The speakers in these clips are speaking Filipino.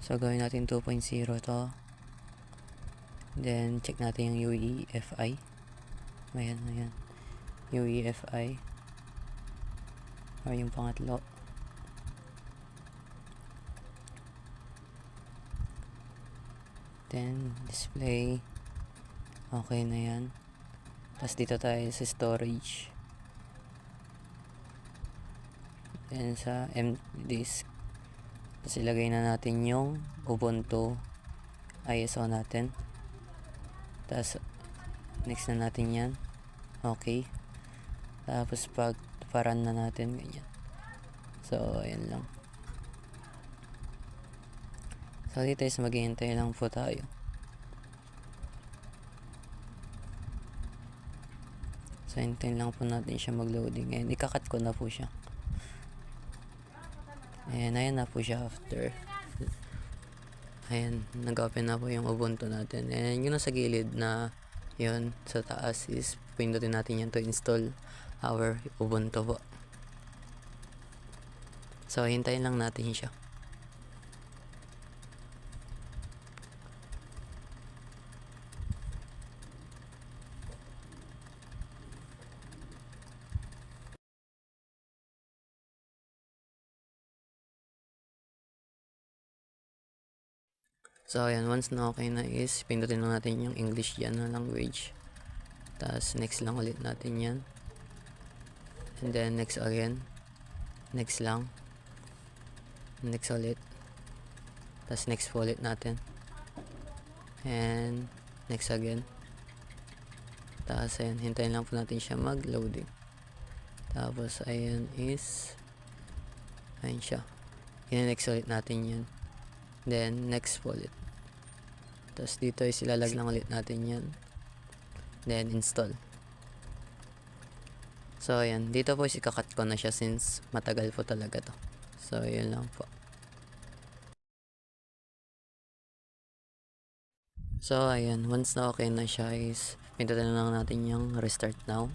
So, gawin natin 2.0 to. Then, check natin yung UEFI. Ayan. UEFI. Or yung pangatlo. Then, display. Okay na yan. Tapos dito tayo sa storage. Then, sa disk. Tapos ilagay na natin yung Ubuntu ISO natin. Tapos next na natin yan. Okay. Tapos paran na natin ganyan. So ayan lang. So dito is maghihintay lang po tayo. So hintayin lang po natin siya mag-loading. Ayan, ikakat ko na po siya. Ayan na po siya after. Ayan, nag-open na po yung Ubuntu natin. And yung nasa gilid na yun, sa taas is pindutin natin yan to install our Ubuntu po. So, hintayin lang natin siya. So, ayan, once na okay na is, pindutin lang natin yung English dyan na language. Tapos, next lang ulit natin yan. And then, next again. Next lang. Next ulit. Tapos, next po ulit natin. And, next again. Tapos, ayan, hintayin lang po natin siya mag-loading. Tapos, ayan is, ayan siya. Next ulit natin yan. Then, next po ulit. Tapos, dito is ilalag lang ulit natin yan. Then, install. So, ayan. Dito po is ikakat ko na siya since matagal po talaga to. So, yun lang po. So, ayan. Once na okay na siya is pindutin na lang natin yung restart now.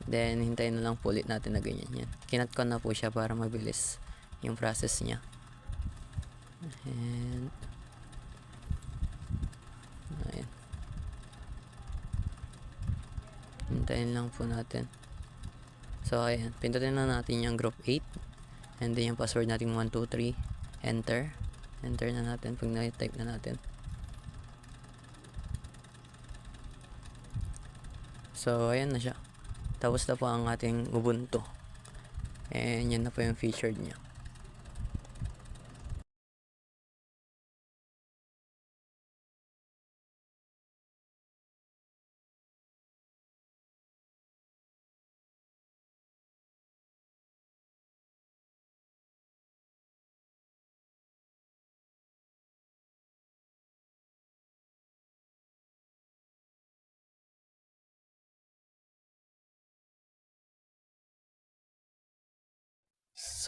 Then, hintayin na lang po ulit natin na ganyan yan. Kinat ko na po siya para mabilis yung process niya. And, ayan. Hintayin lang po natin. So, ayan. Pindutin na natin yung group 8. And then yung password natin 123. Enter. Enter na natin pag na-type na natin. So, ayan na siya. Tapos na po ang ating Ubuntu. And yan na po yung featured niya.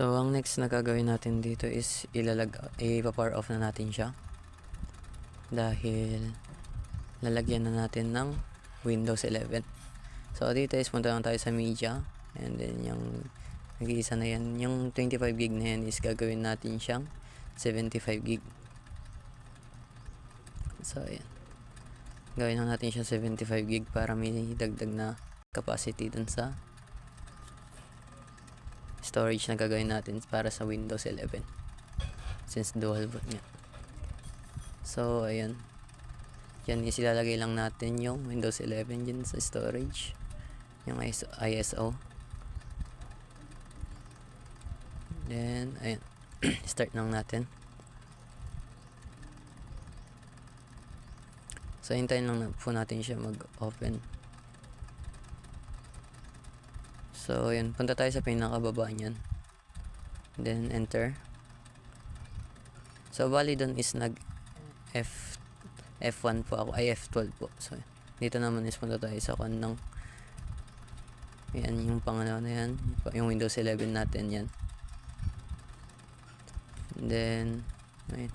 So, ang next na gagawin natin dito is ipa-power off na natin siya. Dahil lalagyan na natin ng Windows 11. So, dito is punta lang tayo sa media. And then, yung nag-iisa na yan. Yung 25 gig na yan is gagawin natin siyang 75 gig. So, ayan. Gawin lang natin siyang 75 gig para may dagdag na capacity dun sa storage na gagawin natin para sa Windows 11. Since dual boot nga. So, ayan. Yan is ilalagay lang natin yung Windows 11 dyan sa storage. Yung ISO. Then, ayan. Start lang natin. So, hintayin lang po natin siya mag-open. So, ayan. Punta tayo sa pinakababa niyan. Then, enter. So, bali dun is F1 po ako. Ay, F12 po. So, dito naman is punta tayo sa ng yan, yung pangalawa na yan. Yung Windows 11 natin yan. And then, ayun.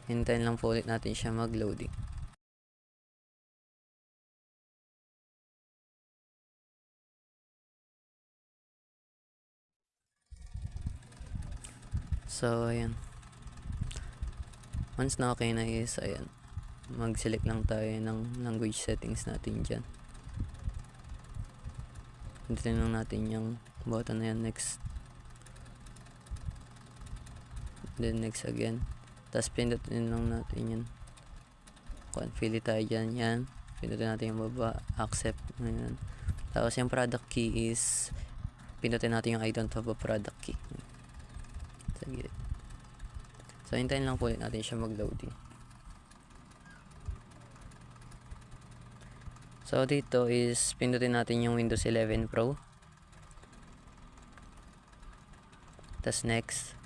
Hintayin lang po ulit natin siya mag-loading. So, ayan. Once na okay na is, ayan. Mag-select lang tayo ng language settings natin dyan. Hintayin lang natin yung button na yan. Next. Then next again. Tapos pindutin lang natin yan. Pili tayo dyan. Yan. Pindutin natin yung baba. Accept. Ayan. Tapos yung product key is pindutin natin yung I don't have a product key. Sa gilid. So hintayin lang po ulit natin siya mag-loading. So dito is pindutin natin yung Windows 11 Pro. Tas next.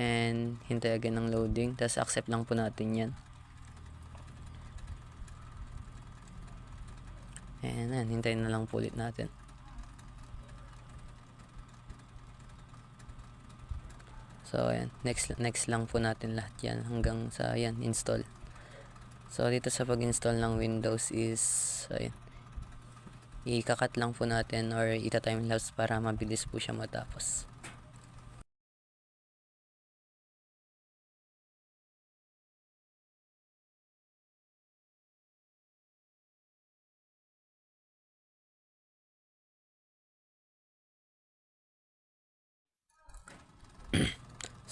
And hintay again ng loading. Tas accept lang po natin yan. And then hintayin na lang po ulit natin. So ayan, next lang po natin lahat yan hanggang sa ayan, install. So dito sa pag-install ng Windows is ayan, ikakat lang po natin or ita-timelapse para mabilis po siya matapos.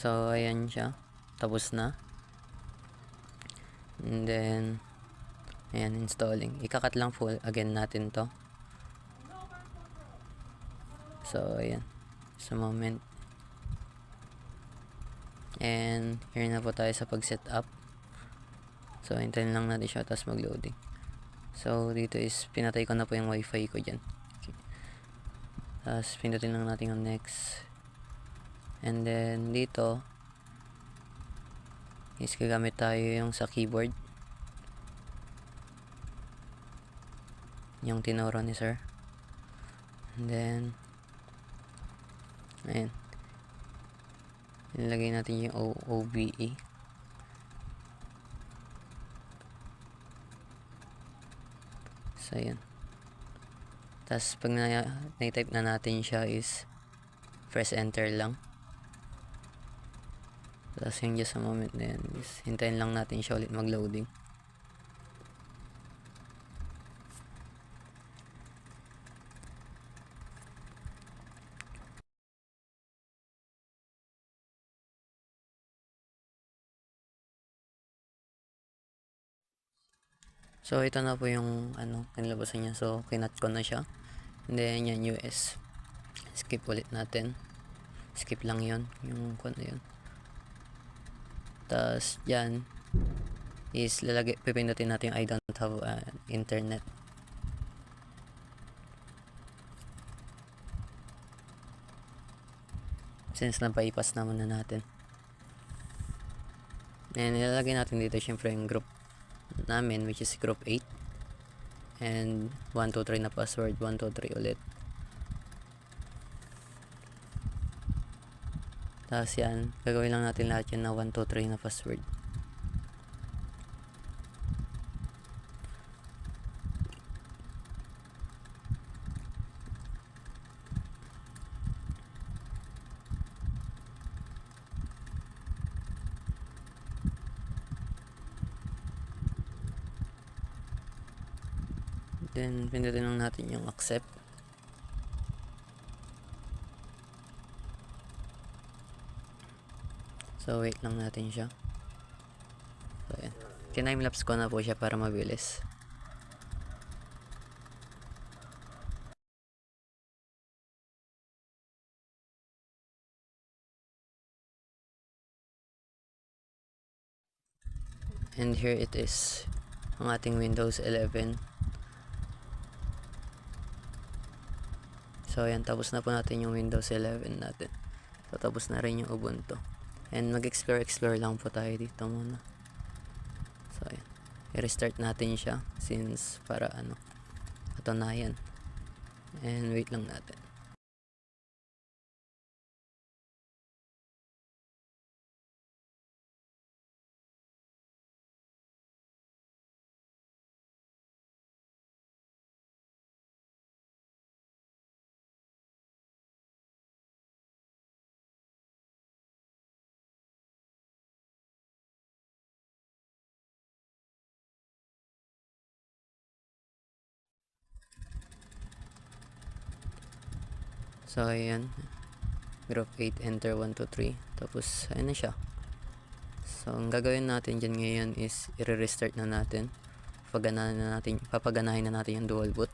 So ayan siya, tapos na. And then ayan, installing. Ikakat lang po again natin to. So ayan, sa moment. And here na po tayo sa pag-setup. So hintayin lang natin siya tapos mag-loading. So dito is pinatay ko na po yung wifi ko dyan. Okay. Tapos pindutin lang natin yung next. And then dito is gagamit tayo yung sa keyboard. Yung tinuro ni sir. And then ayan. Ilagay natin yung OBE. So ayan. Tapos pag na-type na natin siya is press enter lang. Tapos yung just a moment na yan is hintayin lang natin siya ulit mag-loading. So ito na po yung kanilabasan niya. So kinat ko na siya. And then yan US. Skip ulit natin. Skip lang yon yung kung ano yun. Tapos yan is pipindutin natin yung I don't have internet. Since napaipas naman na natin. And ilalagay natin dito syempre yung group namin which is group 8. And 123 na password, 123 ulit. Tapos yan, gagawin lang natin lahat yan na 123 na password. Then pindutin lang natin yung accept. So wait lang natin siya. So ayan, tintimelapse ko na po siya para mabilis. And here it is, ang ating Windows 11. So ayan, tapos na po natin yung Windows 11 natin. So tapos na rin yung Ubuntu. And mag-explore lang po tayo dito muna. So ayan, i-restart natin siya since para katunayan. And wait lang natin. So ayan, group 8, enter 1, 2, 3. Tapos ayan na siya. So ang gagawin natin dyan ngayon is i-restart na natin. Papaganahin na natin yung dual boot.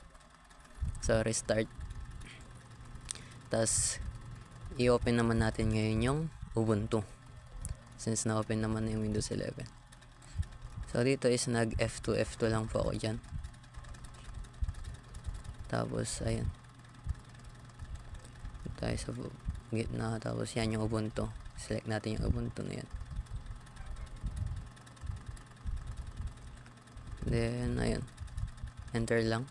So restart. Tapos i-open naman natin ngayon yung Ubuntu, since na-open naman yung Windows 11. So dito is nag F2 lang po ako dyan. Tapos ayan, tayo sa gitna. Tapos yan yung Ubuntu, select natin yung Ubuntu na yan. Then ayun, enter lang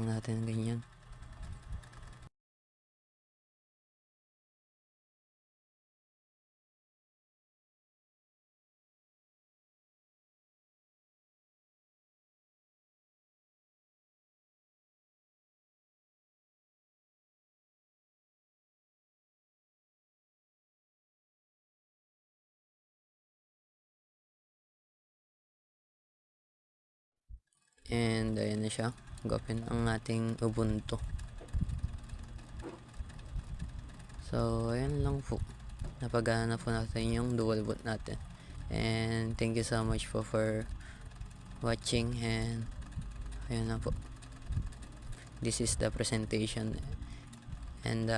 natin ganyan. And ayan na siya, open ang ating Ubuntu. So ayan lang po, napagana po natin yung dual boot natin. And thank you so much po for watching, and ayan na po, this is the presentation. And